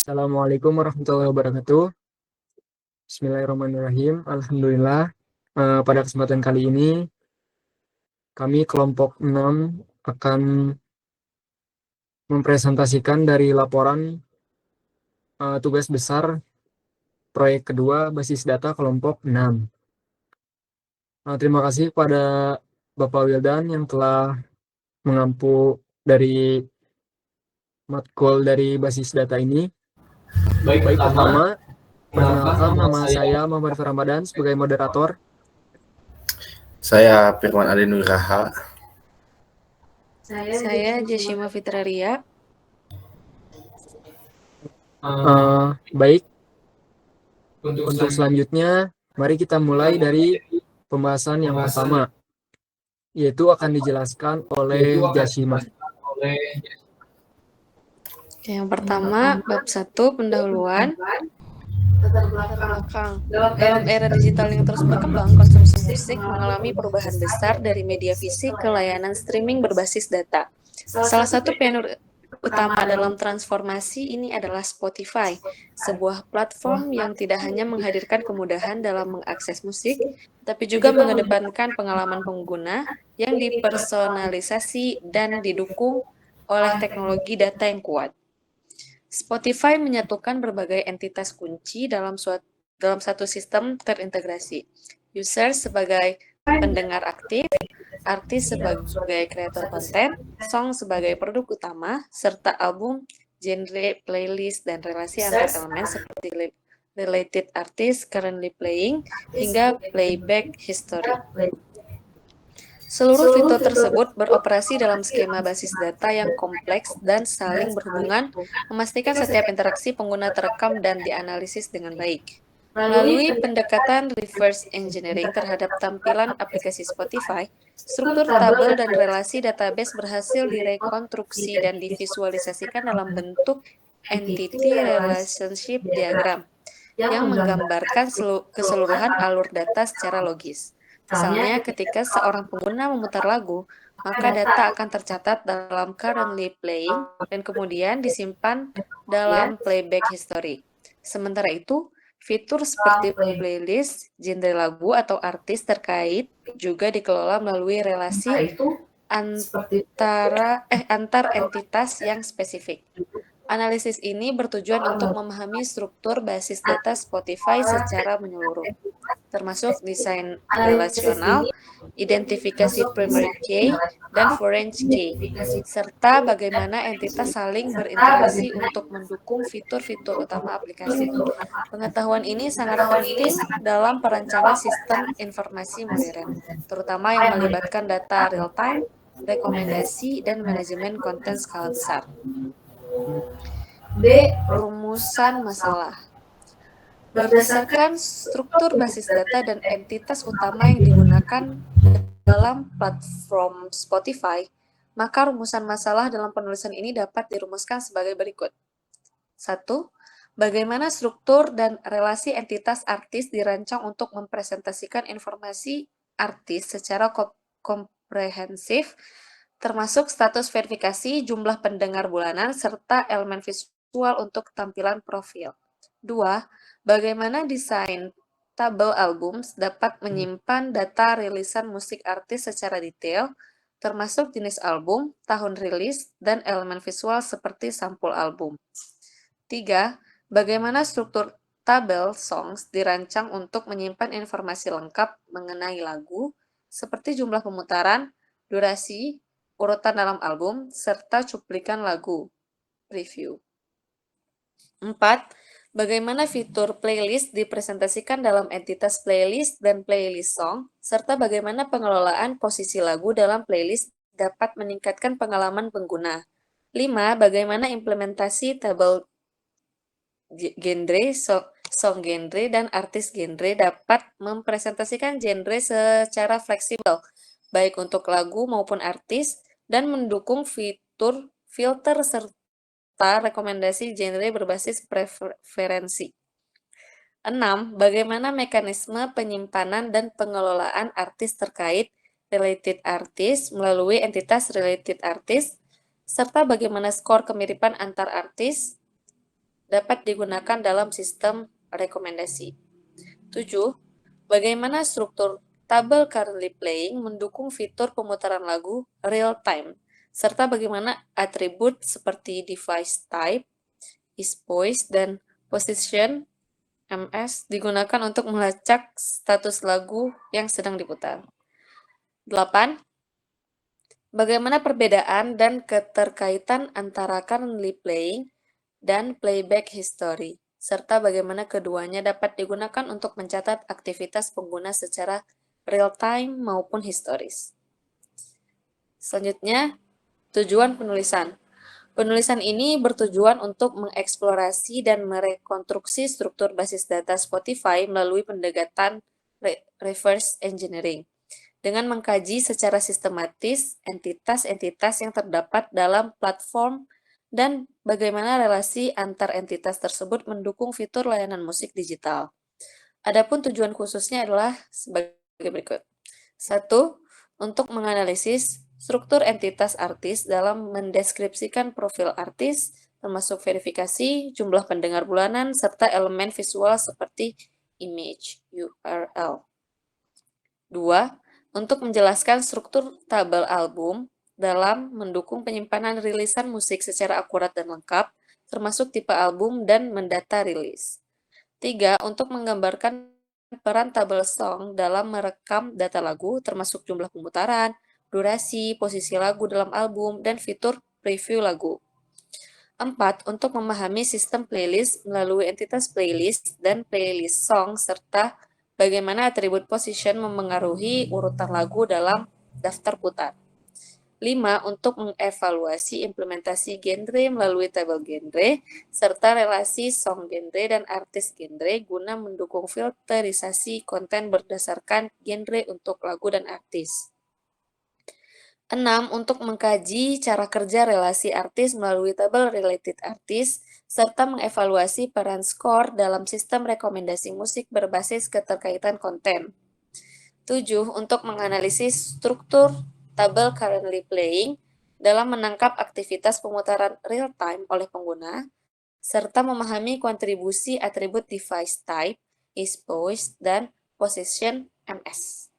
Assalamualaikum warahmatullahi wabarakatuh. Bismillahirrahmanirrahim. Alhamdulillah. Pada kesempatan kali ini, kami kelompok 6 akan mempresentasikan dari laporan tugas besar proyek kedua basis data kelompok 6. Terima kasih kepada Bapak Wildan yang telah mengampu dari matkul dari basis data ini. Baik, Baik, pertama, perkenalkan perkenalkan nama nama saya. saya Muhammad Ramadan sebagai moderator. Saya Firman Ali Nuraha. Saya Jeshima Fitraria. Baik, Untuk untuk selanjutnya, mari kita mulai dari pembahasan yang pertama, yaitu akan dijelaskan oleh Jashima. oleh Yang pertama, bab 1, pendahuluan. Latar belakang. Dalam era digital yang terus berkembang, konsumsi musik mengalami perubahan besar dari media fisik ke layanan streaming berbasis data. Salah satu pionir utama dalam transformasi ini adalah Spotify, sebuah platform yang tidak hanya menghadirkan kemudahan dalam mengakses musik, tapi juga mengedepankan pengalaman pengguna yang dipersonalisasi dan didukung oleh teknologi data yang kuat. Spotify menyatukan berbagai entitas kunci dalam satu sistem terintegrasi. User sebagai pendengar aktif, artis sebagai kreator konten, song sebagai produk utama, serta album, genre, playlist, dan relasi antar elemen seperti related artist, currently playing, hingga playback history. Seluruh fitur tersebut beroperasi dalam skema basis data yang kompleks dan saling berhubungan, memastikan setiap interaksi pengguna terekam dan dianalisis dengan baik. Melalui pendekatan reverse engineering terhadap tampilan aplikasi Spotify, struktur tabel dan relasi database berhasil direkonstruksi dan divisualisasikan dalam bentuk entity relationship diagram yang menggambarkan keseluruhan alur data secara logis. Misalnya, ketika seorang pengguna memutar lagu, maka data akan tercatat dalam currently playing dan kemudian disimpan dalam playback history. Sementara itu, fitur seperti playlist, genre lagu, atau artis terkait juga dikelola melalui relasi antar entitas yang spesifik. Analisis ini bertujuan untuk memahami struktur basis data Spotify secara menyeluruh, termasuk desain relasional, identifikasi primary key, dan foreign key, serta bagaimana entitas saling berinteraksi untuk mendukung fitur-fitur utama aplikasi. Pengetahuan ini sangat penting dalam perancangan sistem informasi modern, terutama yang melibatkan data real-time, rekomendasi, dan manajemen konten skala besar. B. Rumusan masalah. Berdasarkan struktur basis data dan entitas utama yang digunakan dalam platform Spotify, maka rumusan masalah dalam penulisan ini dapat dirumuskan sebagai berikut. 1. Bagaimana struktur dan relasi entitas artis dirancang untuk mempresentasikan informasi artis secara komprehensif, termasuk status verifikasi, jumlah pendengar bulanan, serta elemen visual untuk tampilan profil. 2. Bagaimana desain tabel album dapat menyimpan data rilisan musik artis secara detail, termasuk jenis album, tahun rilis, dan elemen visual seperti sampul album. 3. Bagaimana struktur tabel songs dirancang untuk menyimpan informasi lengkap mengenai lagu, seperti jumlah pemutaran, durasi, urutan dalam album, serta cuplikan lagu. Review. 4. Bagaimana fitur playlist dipresentasikan dalam entitas playlist dan playlist song, serta bagaimana pengelolaan posisi lagu dalam playlist dapat meningkatkan pengalaman pengguna. 5. Bagaimana implementasi tabel genre, song genre, dan artis genre dapat mempresentasikan genre secara fleksibel, baik untuk lagu maupun artis, dan mendukung fitur filter serta rekomendasi genre berbasis preferensi. 6. Bagaimana mekanisme penyimpanan dan pengelolaan artis terkait related artist melalui entitas related artist, serta bagaimana skor kemiripan antar artis dapat digunakan dalam sistem rekomendasi. 7. Bagaimana struktur tabel currently playing mendukung fitur pemutaran lagu real time, serta bagaimana atribut seperti device type, is voice, dan position MS digunakan untuk melacak status lagu yang sedang diputar. 8. Bagaimana perbedaan dan keterkaitan antara currently playing dan playback history, serta bagaimana keduanya dapat digunakan untuk mencatat aktivitas pengguna secara real-time maupun historis. Selanjutnya, tujuan penulisan. Penulisan ini bertujuan untuk mengeksplorasi dan merekonstruksi struktur basis data Spotify melalui pendekatan reverse engineering, dengan mengkaji secara sistematis entitas-entitas yang terdapat dalam platform dan bagaimana relasi antar entitas tersebut mendukung fitur layanan musik digital. Adapun tujuan khususnya adalah sebagai berikut. 1. Untuk menganalisis struktur entitas artis dalam mendeskripsikan profil artis, termasuk verifikasi, jumlah pendengar bulanan, serta elemen visual seperti image, URL. 2. Untuk menjelaskan struktur tabel album dalam mendukung penyimpanan rilisan musik secara akurat dan lengkap, termasuk tipe album dan mendata rilis. 3. Untuk menggambarkan peran tabel song dalam merekam data lagu, termasuk jumlah pemutaran, durasi, posisi lagu dalam album, dan fitur preview lagu. 4. Untuk memahami sistem playlist melalui entitas playlist dan playlist song, serta bagaimana atribut position memengaruhi urutan lagu dalam daftar putar. 5. Untuk mengevaluasi implementasi genre melalui tabel genre, serta relasi song genre dan artis genre guna mendukung filterisasi konten berdasarkan genre untuk lagu dan artis. 6. Untuk mengkaji cara kerja relasi artis melalui tabel related artis, serta mengevaluasi peran skor dalam sistem rekomendasi musik berbasis keterkaitan konten. 7. Untuk menganalisis struktur tabel currently playing dalam menangkap aktivitas pemutaran real-time oleh pengguna, serta memahami kontribusi atribut device type, is voice, dan position MS.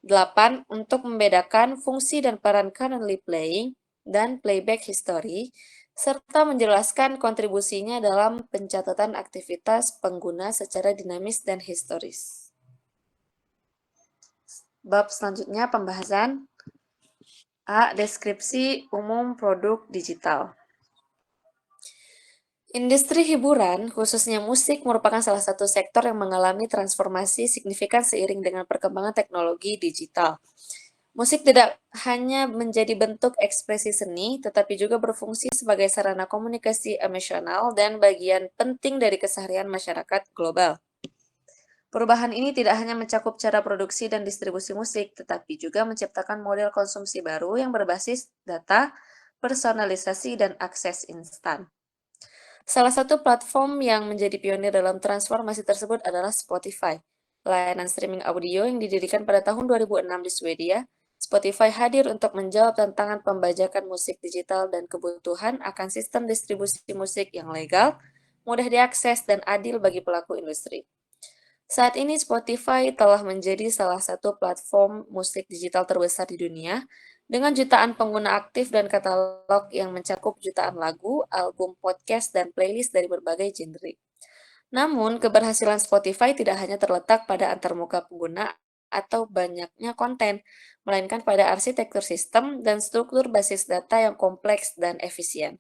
8. Untuk membedakan fungsi dan peran currently playing dan playback history, serta menjelaskan kontribusinya dalam pencatatan aktivitas pengguna secara dinamis dan historis. Bab selanjutnya pembahasan A. Deskripsi umum produk digital. Industri hiburan, khususnya musik, merupakan salah satu sektor yang mengalami transformasi signifikan seiring dengan perkembangan teknologi digital. Musik tidak hanya menjadi bentuk ekspresi seni, tetapi juga berfungsi sebagai sarana komunikasi emosional dan bagian penting dari keseharian masyarakat global. Perubahan ini tidak hanya mencakup cara produksi dan distribusi musik, tetapi juga menciptakan model konsumsi baru yang berbasis data, personalisasi, dan akses instan. Salah satu platform yang menjadi pionir dalam transformasi tersebut adalah Spotify, layanan streaming audio yang didirikan pada tahun 2006 di Swedia. Spotify hadir untuk menjawab tantangan pembajakan musik digital dan kebutuhan akan sistem distribusi musik yang legal, mudah diakses, dan adil bagi pelaku industri. Saat ini Spotify telah menjadi salah satu platform musik digital terbesar di dunia, dengan jutaan pengguna aktif dan katalog yang mencakup jutaan lagu, album, podcast, dan playlist dari berbagai genre. Namun, keberhasilan Spotify tidak hanya terletak pada antarmuka pengguna atau banyaknya konten, melainkan pada arsitektur sistem dan struktur basis data yang kompleks dan efisien.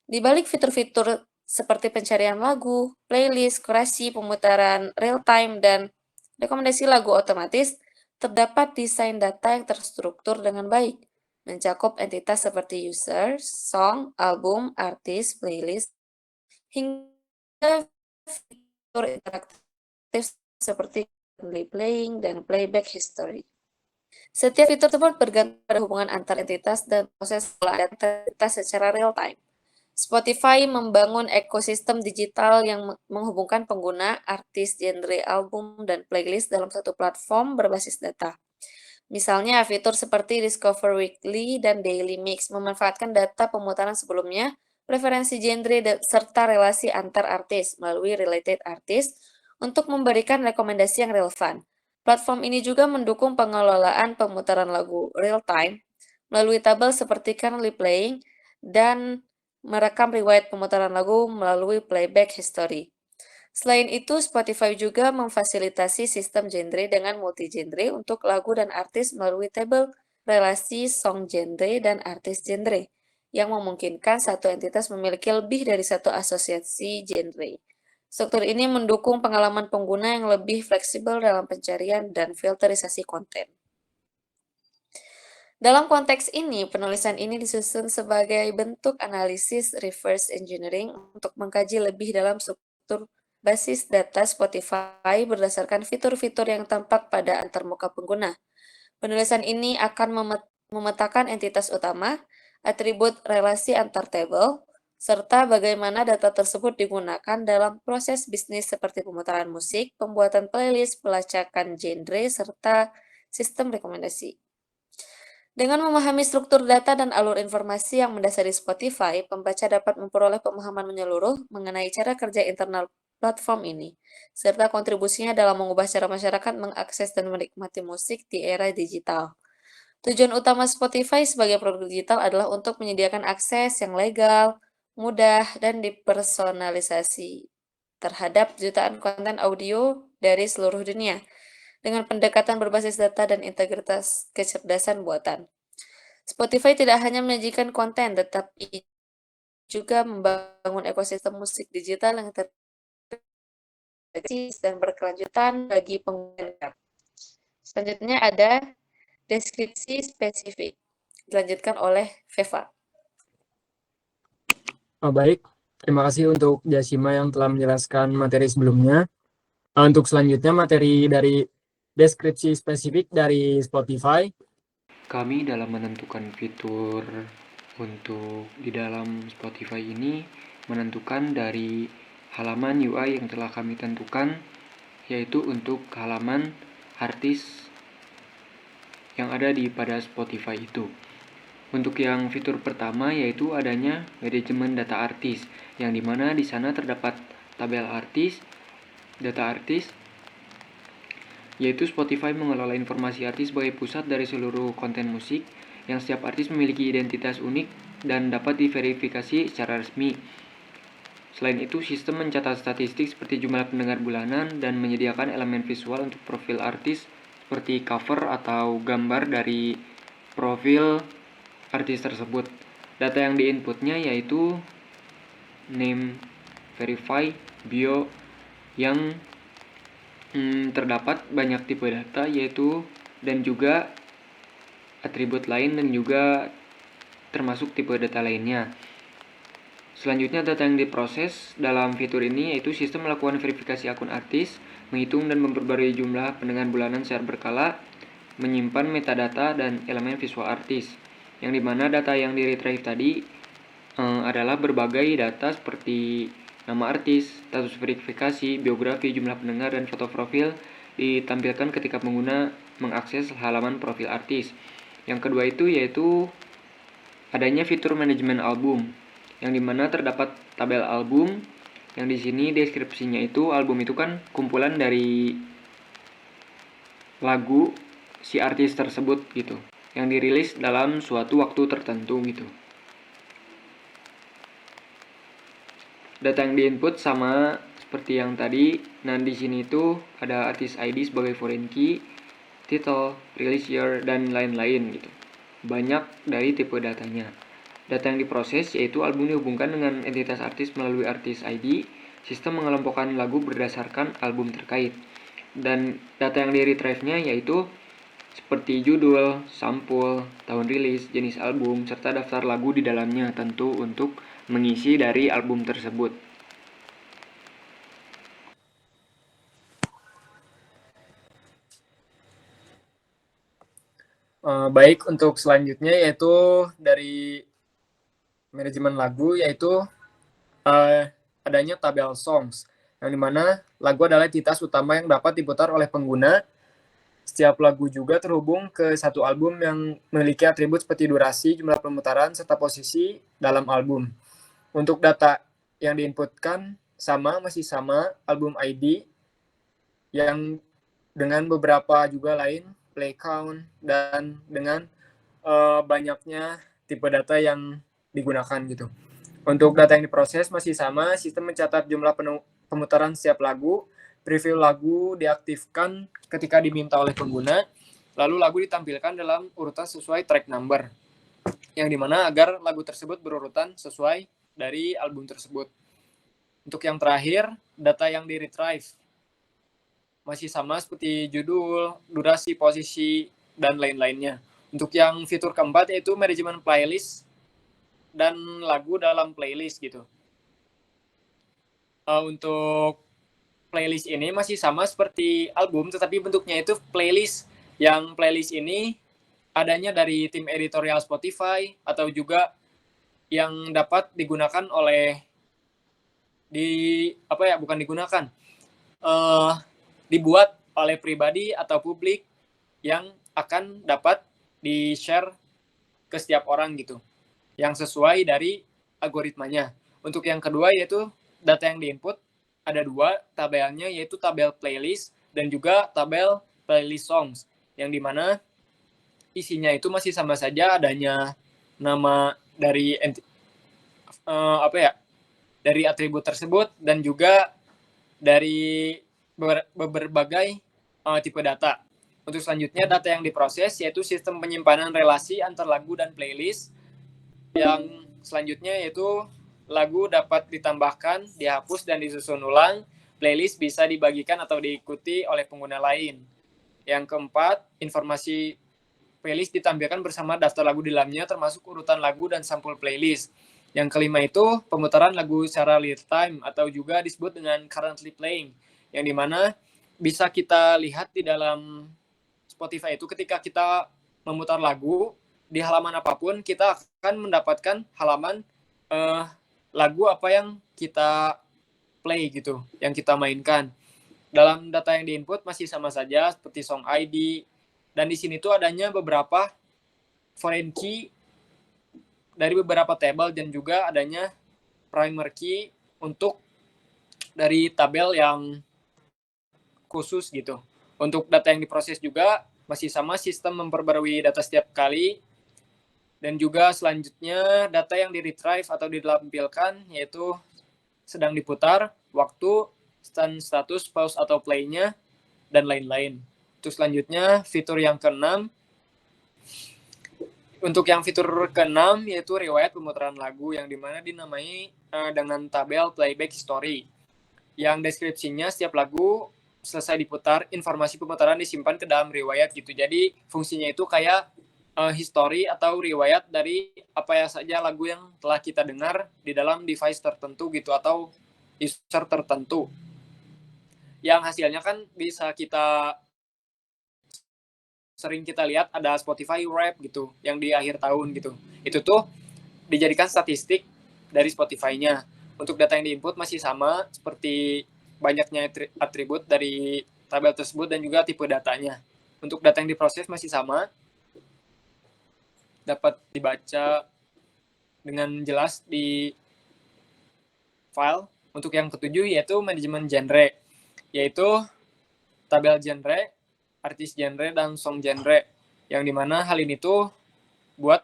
Di balik fitur-fitur seperti pencarian lagu, playlist, kurasi, pemutaran real-time, dan rekomendasi lagu otomatis, terdapat desain data yang terstruktur dengan baik, mencakup entitas seperti user, song, album, artis, playlist, hingga fitur interaktif seperti playing dan playback history. Setiap fitur tersebut bergantung pada hubungan antar entitas dan proses pengolahan data secara real-time. Spotify membangun ekosistem digital yang menghubungkan pengguna, artis, genre, album, dan playlist dalam satu platform berbasis data. Misalnya, fitur seperti Discover Weekly dan Daily Mix memanfaatkan data pemutaran sebelumnya preferensi genre serta relasi antar artis melalui related artist untuk memberikan rekomendasi yang relevan. Platform ini juga mendukung pengelolaan pemutaran lagu real time melalui tabel seperti currently playing dan merekam riwayat pemutaran lagu melalui playback history. Selain itu, Spotify juga memfasilitasi sistem genre dengan multi-genre untuk lagu dan artis melalui tabel relasi song genre dan artis genre, yang memungkinkan satu entitas memiliki lebih dari satu asosiasi genre. Struktur ini mendukung pengalaman pengguna yang lebih fleksibel dalam pencarian dan filterisasi konten. Dalam konteks ini, penulisan ini disusun sebagai bentuk analisis reverse engineering untuk mengkaji lebih dalam struktur basis data Spotify berdasarkan fitur-fitur yang tampak pada antarmuka pengguna. Penulisan ini akan memetakan entitas utama, atribut relasi antar tabel, serta bagaimana data tersebut digunakan dalam proses bisnis seperti pemutaran musik, pembuatan playlist, pelacakan genre, serta sistem rekomendasi. Dengan memahami struktur data dan alur informasi yang mendasari Spotify, pembaca dapat memperoleh pemahaman menyeluruh mengenai cara kerja internal platform ini, serta kontribusinya dalam mengubah cara masyarakat mengakses dan menikmati musik di era digital. Tujuan utama Spotify sebagai produk digital adalah untuk menyediakan akses yang legal, mudah, dan dipersonalisasi terhadap jutaan konten audio dari seluruh dunia, dengan pendekatan berbasis data dan integritas kecerdasan buatan. Spotify tidak hanya menyajikan konten, tetapi juga membangun ekosistem musik digital yang dan berkelanjutan bagi pengguna. Selanjutnya ada deskripsi spesifik, dilanjutkan oleh Veva. Baik, terima kasih untuk Jasima yang telah menjelaskan materi sebelumnya. Untuk selanjutnya materi dari deskripsi spesifik dari Spotify. Kami dalam menentukan fitur untuk di dalam Spotify ini menentukan dari halaman UI yang telah kami tentukan, yaitu untuk halaman artis yang ada pada Spotify itu. Untuk yang fitur pertama yaitu adanya manajemen data artis, yang dimana di sana terdapat tabel artis, data artis, yaitu Spotify mengelola informasi artis sebagai pusat dari seluruh konten musik, yang setiap artis memiliki identitas unik dan dapat diverifikasi secara resmi. Selain itu, sistem mencatat statistik seperti jumlah pendengar bulanan dan menyediakan elemen visual untuk profil artis seperti cover atau gambar dari profil artis tersebut. Data yang diinputnya yaitu name, verify, bio, yang terdapat banyak tipe data yaitu dan juga atribut lain dan juga termasuk tipe data lainnya. Selanjutnya, data yang diproses dalam fitur ini yaitu sistem melakukan verifikasi akun artis, menghitung dan memperbarui jumlah pendengar bulanan secara berkala, menyimpan metadata dan elemen visual artis, yang dimana data yang di-retrieve tadi adalah berbagai data seperti nama artis, status verifikasi, biografi, jumlah pendengar, dan foto profil ditampilkan ketika pengguna mengakses halaman profil artis. Yang kedua itu yaitu adanya fitur manajemen album, yang dimana terdapat tabel album, yang di sini deskripsinya itu album itu kan kumpulan dari lagu si artis tersebut gitu, yang dirilis dalam suatu waktu tertentu gitu. Data yang diinput sama seperti yang tadi. Nah, di sini itu ada artis ID sebagai foreign key, title, release year, dan lain-lain gitu. Banyak dari tipe datanya. Data yang diproses yaitu album dihubungkan dengan entitas artis melalui artis ID, sistem mengelompokkan lagu berdasarkan album terkait. Dan data yang di-retrieve-nya yaitu seperti judul, sampul, tahun rilis, jenis album, serta daftar lagu di dalamnya tentu untuk mengisi dari album tersebut. Baik, untuk selanjutnya yaitu dari manajemen lagu yaitu adanya tabel songs, yang dimana lagu adalah entitas utama yang dapat diputar oleh pengguna. Setiap lagu juga terhubung ke satu album yang memiliki atribut seperti durasi, jumlah pemutaran, serta posisi dalam album. Untuk data yang diinputkan masih sama album ID yang dengan beberapa juga lain, play count, dan dengan banyaknya tipe data yang digunakan gitu. Untuk data yang diproses masih sama, sistem mencatat jumlah pemutaran setiap lagu, preview lagu diaktifkan ketika diminta oleh pengguna, lalu lagu ditampilkan dalam urutan sesuai track number, yang dimana agar lagu tersebut berurutan sesuai dari album tersebut. Untuk yang terakhir, data yang di-retrieve masih sama seperti judul, durasi, posisi, dan lain-lainnya. Untuk yang fitur keempat yaitu manajemen playlist dan lagu dalam playlist gitu. Untuk playlist ini masih sama seperti album, tetapi bentuknya itu playlist. Yang playlist ini adanya dari tim editorial Spotify atau juga yang dapat digunakan oleh dibuat oleh pribadi atau publik yang akan dapat di-share ke setiap orang gitu, yang sesuai dari algoritmanya. Untuk yang kedua yaitu data yang diinput, ada 2 tabelnya, yaitu tabel playlist dan juga tabel playlist songs, yang dimana isinya itu masih sama saja, adanya nama dari dari atribut tersebut dan juga dari berbagai tipe data. Untuk selanjutnya, data yang diproses yaitu sistem penyimpanan relasi antar lagu dan playlist. Yang selanjutnya yaitu lagu dapat ditambahkan, dihapus, dan disusun ulang. Playlist bisa dibagikan atau diikuti oleh pengguna lain. Yang keempat, informasi playlist ditampilkan bersama daftar lagu di dalamnya, termasuk urutan lagu dan sampul playlist. Yang kelima itu pemutaran lagu secara real time atau juga disebut dengan currently playing, yang dimana bisa kita lihat di dalam Spotify itu ketika kita memutar lagu di halaman apapun, kita akan mendapatkan halaman lagu apa yang kita play gitu, yang kita mainkan. Dalam data yang diinput masih sama saja seperti song ID, dan di sini tuh adanya beberapa foreign key dari beberapa table dan juga adanya primary key untuk dari tabel yang khusus gitu. Untuk data yang diproses juga masih sama, sistem memperbarui data setiap kali. Dan juga selanjutnya data yang di-retrieve atau ditampilkan yaitu sedang diputar, waktu, status, pause atau play-nya, dan lain-lain. Terus selanjutnya fitur yang keenam. Untuk yang fitur keenam yaitu riwayat pemutaran lagu, yang dimana dinamai dengan tabel playback history, yang deskripsinya setiap lagu selesai diputar, informasi pemutaran disimpan ke dalam riwayat gitu. Jadi fungsinya itu kayak history atau riwayat dari apa saja lagu yang telah kita dengar di dalam device tertentu gitu, atau user tertentu, yang hasilnya kan bisa kita sering kita lihat ada Spotify Wrap gitu yang di akhir tahun gitu. Itu tuh dijadikan statistik dari Spotify-nya. Untuk data yang diinput masih sama seperti banyaknya atribut dari tabel tersebut dan juga tipe datanya. Untuk data yang diproses masih sama, dapat dibaca dengan jelas di file. Untuk yang ketujuh yaitu manajemen genre, yaitu tabel genre, artis genre, dan song genre, yang dimana hal ini tuh buat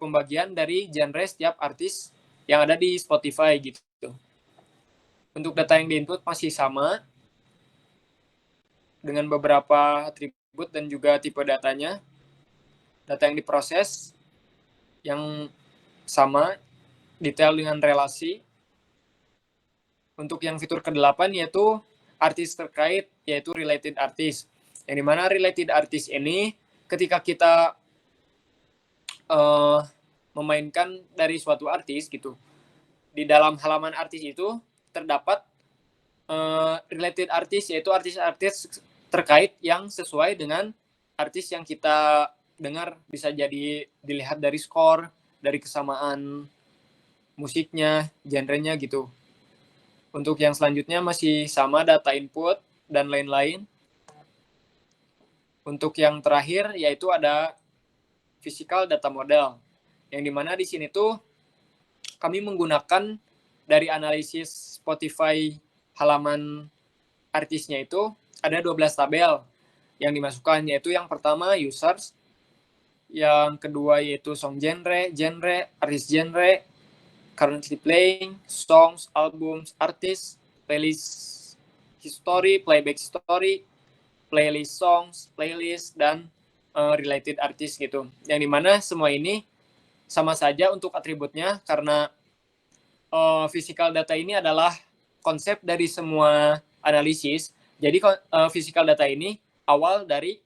pembagian dari genre setiap artis yang ada di Spotify gitu. Untuk data yang diinput masih sama dengan beberapa atribut dan juga tipe datanya. Data yang diproses yang sama, detail dengan relasi. Untuk yang fitur ke-8 yaitu artis terkait, yaitu related artist. Yang dimana related artist ini ketika kita memainkan dari suatu artis gitu, di dalam halaman artis itu terdapat related artist, yaitu artis-artis terkait yang sesuai dengan artis yang kita dengar. Bisa jadi dilihat dari skor, dari kesamaan musiknya, genrenya gitu. Untuk yang selanjutnya masih sama, data input dan lain-lain. Untuk yang terakhir yaitu ada physical data model, yang dimana di sini tuh kami menggunakan dari analisis Spotify halaman artisnya itu ada 12 tabel yang dimasukkan, yaitu yang pertama users, yang kedua yaitu song genre, artist genre, currently playing, songs, albums, artist, playlist history, playback history, playlist songs, playlist, dan related artist gitu. Yang dimana semua ini sama saja untuk atributnya karena physical data ini adalah konsep dari semua analisis. Jadi physical data ini awal dari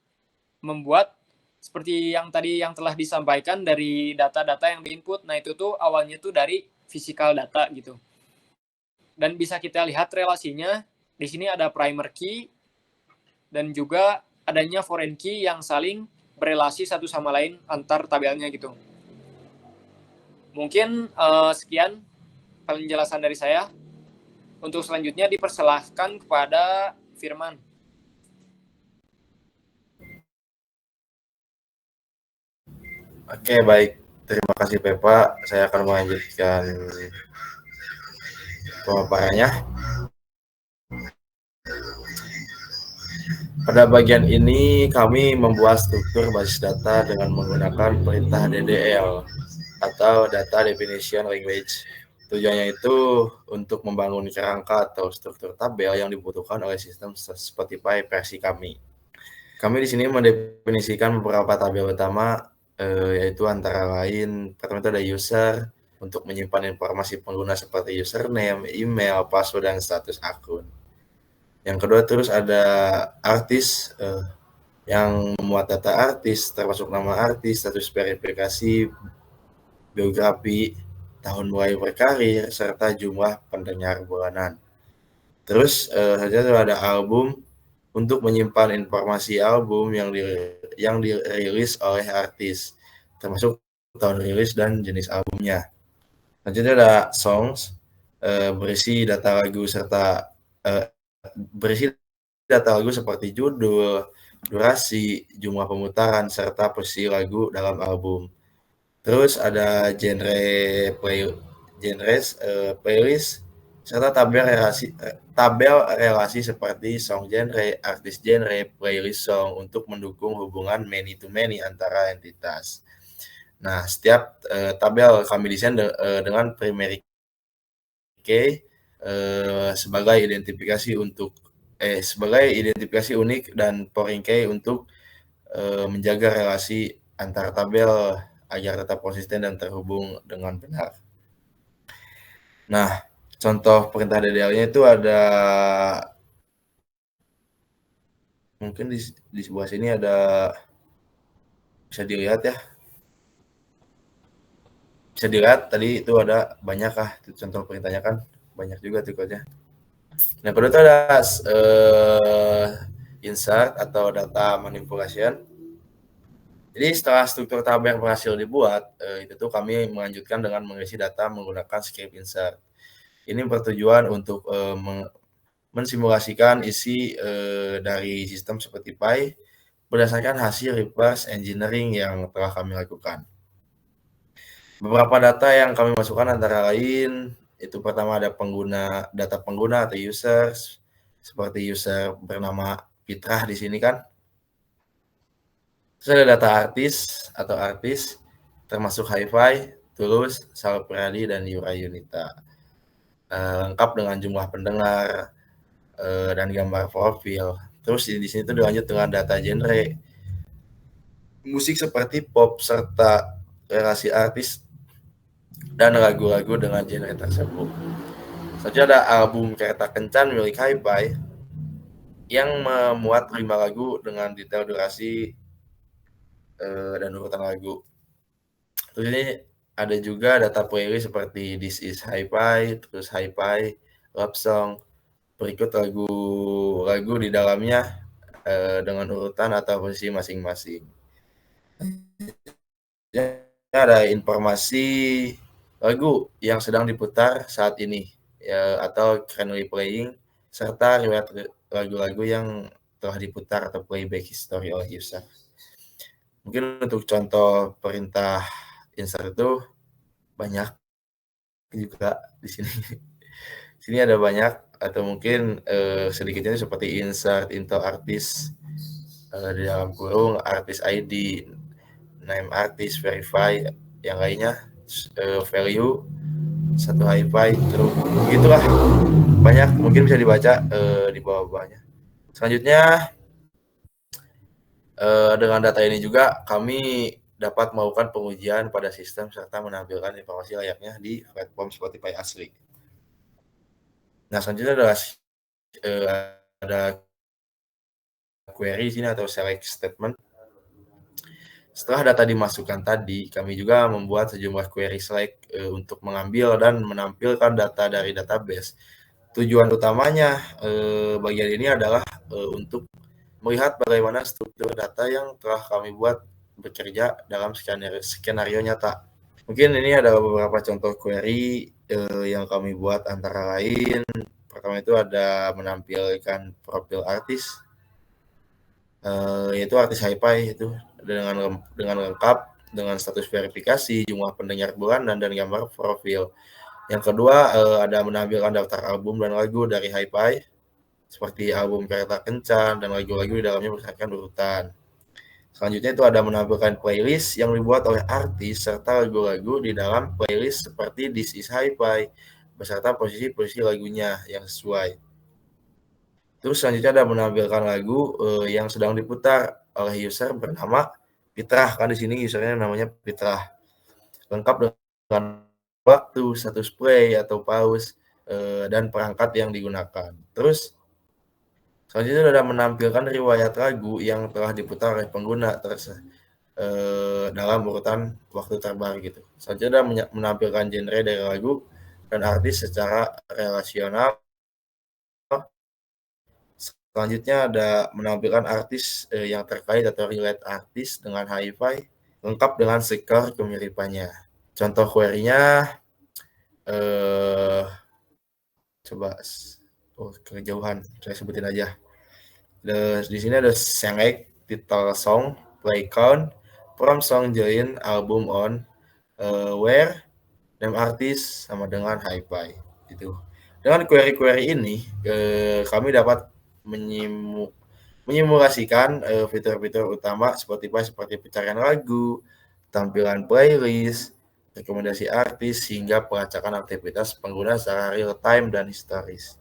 membuat seperti yang tadi yang telah disampaikan dari data-data yang diinput. Nah itu tuh awalnya tuh dari physical data gitu. Dan bisa kita lihat relasinya. Di sini ada primer key dan juga adanya foreign key yang saling berelasi satu sama lain antar tabelnya gitu. Mungkin sekian penjelasan dari saya. Untuk selanjutnya dipersilahkan kepada Firman. Oke, baik. Terima kasih Pepa. Saya akan melanjutkan pemaparannya. Pada bagian ini kami membuat struktur basis data dengan menggunakan perintah DDL atau Data Definition Language. Tujuannya itu untuk membangun kerangka atau struktur tabel yang dibutuhkan oleh sistem Spotify versi kami. Kami di sini mendefinisikan beberapa tabel utama, yaitu antara lain pertama itu ada user untuk menyimpan informasi pengguna seperti username, email, password, dan status akun. Yang kedua terus ada artis, yang memuat data artis termasuk nama artis, status verifikasi, biografi, tahun mulai berkarir, serta jumlah pendengar bulanan. Terus saja ada album untuk menyimpan informasi album yang dirilis oleh artis, termasuk tahun rilis dan jenis albumnya. Selanjutnya ada songs, berisi data lagu seperti judul, durasi, jumlah pemutaran, serta posisi lagu dalam album. Terus ada playlist, serta tabel relasi seperti song genre, artis genre, playlist song untuk mendukung hubungan many to many antara entitas. Nah, setiap tabel kami desain dengan primary key sebagai identifikasi unik dan foreign key untuk menjaga relasi antar tabel agar tetap konsisten dan terhubung dengan benar. Nah, contoh perintah DDL-nya itu ada, mungkin di sebelah sini ada, bisa dilihat ya. Bisa dilihat tadi itu ada banyak contoh perintahnya kan, banyak juga tuh kodenya. Nah, kedua itu ada insert atau data manipulation. Jadi setelah struktur tabel yang berhasil dibuat, itu tuh kami melanjutkan dengan mengisi data menggunakan script insert. Ini bertujuan untuk mensimulasikan isi dari sistem Spotify berdasarkan hasil reverse engineering yang telah kami lakukan. Beberapa data yang kami masukkan antara lain itu pertama ada data pengguna atau users, seperti user bernama Fitrah di sini kan. Terus ada data artis, termasuk Hi-Fi, Tulus, Sal Pradi, dan Yura Yunita. Lengkap dengan jumlah pendengar dan gambar profil. Terus di sini tuh dilanjut dengan data genre, musik seperti pop serta relasi artis dan lagu-lagu dengan genre tersebut. Selanjutnya ada album Kereta Kencan milik Hi-Fi yang memuat 5 lagu dengan detail durasi dan urutan lagu. Terus ini ada juga data playlist seperti This Is Hi-Fi, terus Hi-Fi, Love Song, berikut lagu di dalamnya dengan urutan atau posisi masing-masing. Ada informasi lagu yang sedang diputar saat ini ya, atau currently playing, serta riwayat lagu-lagu yang telah diputar atau playback history oleh user. Mungkin untuk contoh perintah insert itu banyak juga di sini. Sini ada banyak atau mungkin sedikitnya seperti insert into artist, di dalam kurung artist ID, name artist, verify, yang lainnya, value, satu hi-fi, terus begitulah banyak, mungkin bisa dibaca di bawah-bawahnya. Selanjutnya dengan data ini juga kami dapat melakukan pengujian pada sistem serta menampilkan informasi layaknya di platform Spotify asli. Nah, selanjutnya adalah ada query sini atau select statement. Setelah data dimasukkan tadi, kami juga membuat sejumlah query select untuk mengambil dan menampilkan data dari database. Tujuan utamanya bagian ini adalah untuk melihat bagaimana struktur data yang telah kami buat bekerja dalam skenario nyata. Mungkin ini ada beberapa contoh query yang kami buat, antara lain pertama itu ada menampilkan profil artis, yaitu artis hi-fi itu dengan lengkap dengan status verifikasi, jumlah pendengar bulanan, dan gambar profil. Yang kedua ada menampilkan daftar album dan lagu dari hi-fi seperti album Kereta Kencan dan lagu-lagu di dalamnya berdasarkan urutan. Selanjutnya itu ada menampilkan playlist yang dibuat oleh artis serta lagu-lagu di dalam playlist seperti This Is Hi-Fi beserta posisi-posisi lagunya yang sesuai. Terus selanjutnya ada menampilkan lagu yang sedang diputar oleh user bernama Fitrah, kan di sini usernya namanya Fitrah. Lengkap dengan waktu, status play atau pause, dan perangkat yang digunakan. Terus selanjutnya ada menampilkan riwayat lagu yang telah diputar oleh pengguna dalam urutan waktu terbaru gitu. Selanjutnya ada menampilkan genre dari lagu dan artis secara relasional. Selanjutnya ada menampilkan artis yang terkait atau relate artis dengan hi-fi, lengkap dengan skor kemiripannya. Contoh query-nya coba kejauhan, saya sebutin aja. Di sini ada select title song, play count, from song join, album on, where, name artist, sama dengan hi-fi gitu. Dengan query-query ini kami dapat menyimulasikan fitur-fitur utama Spotify seperti pencarian lagu, tampilan playlist, rekomendasi artis, hingga pelacakan aktivitas pengguna secara real time dan historis.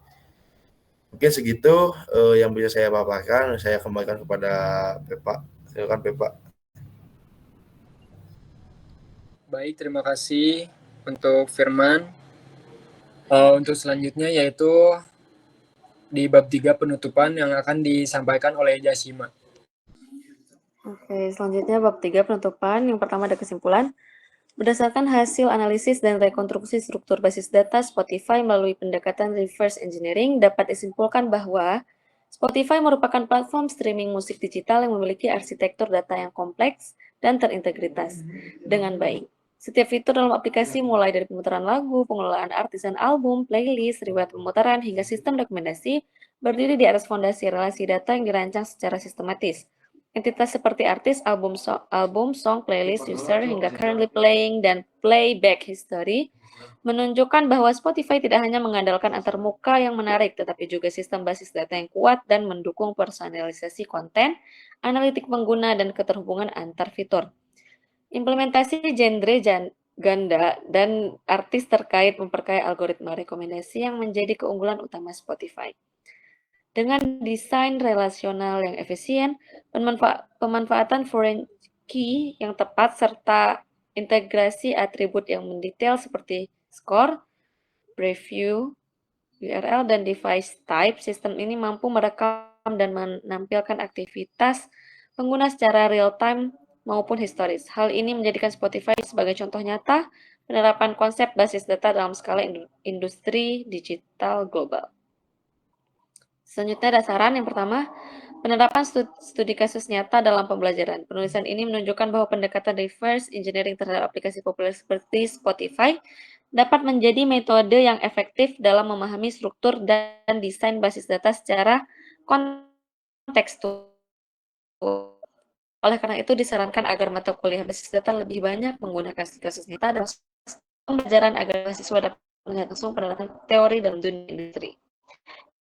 Mungkin segitu yang bisa saya paparkan. Saya kembalikan kepada Pepa. Silakan Pepa. Baik, terima kasih untuk Firman. Untuk selanjutnya yaitu di bab 3 penutupan yang akan disampaikan oleh Jasima. Oke, selanjutnya bab 3 penutupan. Yang pertama ada kesimpulan. Berdasarkan hasil analisis dan rekonstruksi struktur basis data Spotify melalui pendekatan reverse engineering, dapat disimpulkan bahwa Spotify merupakan platform streaming musik digital yang memiliki arsitektur data yang kompleks dan terintegritas dengan baik. Setiap fitur dalam aplikasi, mulai dari pemutaran lagu, pengelolaan artis dan album, playlist, riwayat pemutaran, hingga sistem rekomendasi, berdiri di atas fondasi relasi data yang dirancang secara sistematis. Entitas seperti artis, album, song, playlist, user, hingga currently playing dan playback history menunjukkan bahwa Spotify tidak hanya mengandalkan antarmuka yang menarik, tetapi juga sistem basis data yang kuat dan mendukung personalisasi konten, analitik pengguna, dan keterhubungan antar fitur. Implementasi genre ganda dan artis terkait memperkaya algoritma rekomendasi yang menjadi keunggulan utama Spotify. Dengan desain relasional yang efisien, pemanfaatan foreign key yang tepat, serta integrasi atribut yang mendetail seperti score, preview, URL, dan device type, sistem ini mampu merekam dan menampilkan aktivitas pengguna secara real-time maupun historis. Hal ini menjadikan Spotify sebagai contoh nyata penerapan konsep basis data dalam skala industri digital global. Selanjutnya ada saran yang pertama, penerapan studi kasus nyata dalam pembelajaran. Penulisan ini menunjukkan bahwa pendekatan reverse engineering terhadap aplikasi populer seperti Spotify dapat menjadi metode yang efektif dalam memahami struktur dan desain basis data secara kontekstual. Oleh karena itu, disarankan agar mata kuliah basis data lebih banyak menggunakan kasus nyata dalam pembelajaran agar mahasiswa dapat melihat langsung penerapan teori dalam dunia industri.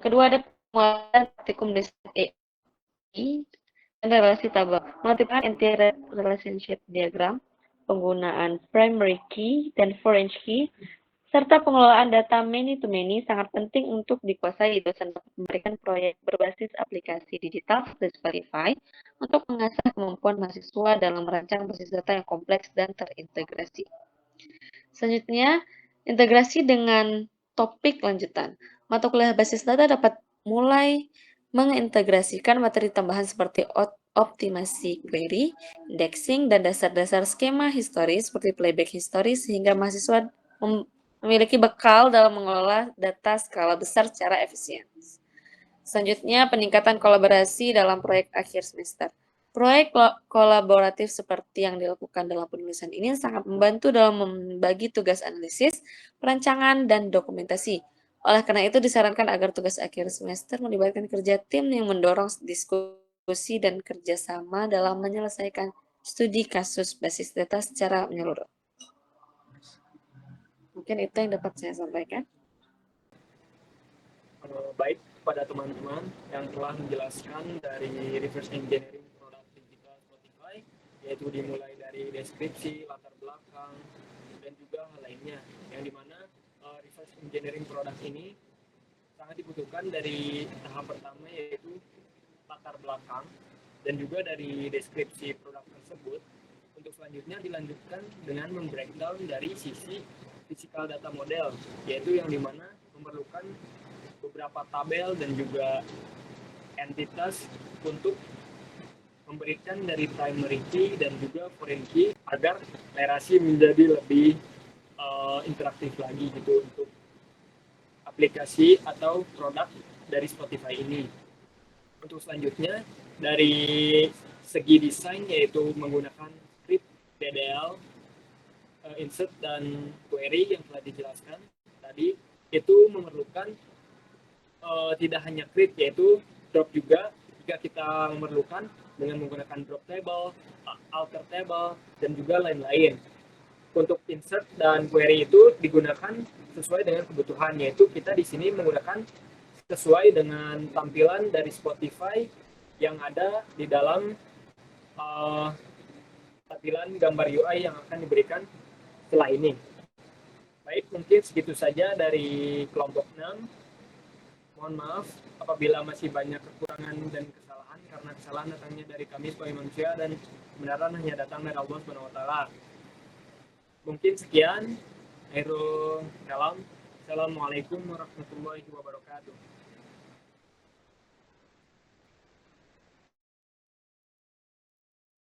Kedua, ada penguatan praktikum desain AI dan relasi tabel, mengaktifkan anti-relationship diagram, penggunaan primary key dan foreign key, serta pengelolaan data many-to-many sangat penting untuk dikuasai dosen dapat memberikan proyek berbasis aplikasi digital seperti Spotify untuk mengasah kemampuan mahasiswa dalam merancang basis data yang kompleks dan terintegrasi. Selanjutnya, integrasi dengan topik lanjutan. Mata kuliah basis data dapat mulai mengintegrasikan materi tambahan seperti optimasi query, indexing, dan dasar-dasar skema historis seperti playback historis sehingga mahasiswa memiliki bekal dalam mengelola data skala besar secara efisien. Selanjutnya, peningkatan kolaborasi dalam proyek akhir semester. Proyek kolaboratif seperti yang dilakukan dalam penulisan ini sangat membantu dalam membagi tugas analisis, perancangan, dan dokumentasi. Oleh karena itu, disarankan agar tugas akhir semester melibatkan kerja tim yang mendorong diskusi dan kerjasama dalam menyelesaikan studi kasus basis data secara menyeluruh. Mungkin itu yang dapat saya sampaikan. Baik kepada teman-teman yang telah menjelaskan dari reverse engineering produk digital Spotify, yaitu dimulai dari deskripsi, latar belakang, dan juga hal lainnya, yang dimana reverse engineering produk ini sangat dibutuhkan dari tahap pertama, yaitu latar belakang, dan juga dari deskripsi produk tersebut. Untuk selanjutnya dilanjutkan dengan membreakdown dari sisi physical data model, yaitu yang dimana memerlukan beberapa tabel dan juga entitas untuk memberikan dari primary key dan juga foreign key agar narasi menjadi lebih interaktif lagi gitu untuk aplikasi atau produk dari Spotify ini. Untuk selanjutnya dari segi desain, yaitu menggunakan script DDL, insert dan query yang telah dijelaskan tadi, itu memerlukan tidak hanya create, yaitu drop juga jika kita memerlukan dengan menggunakan drop table, alter table, dan juga lain-lain. Untuk insert dan query itu digunakan sesuai dengan kebutuhan, yaitu kita di sini menggunakan sesuai dengan tampilan dari Spotify yang ada di dalam tampilan gambar UI yang akan diberikan setelah ini. Baik, mungkin segitu saja dari kelompok 6. Mohon maaf apabila masih banyak kekurangan dan kesalahan, karena kesalahan datangnya dari kami sebagai manusia dan kebenaran hanya datang dari Allah SWT. Mungkin sekian. Assalamualaikum warahmatullahi wabarakatuh.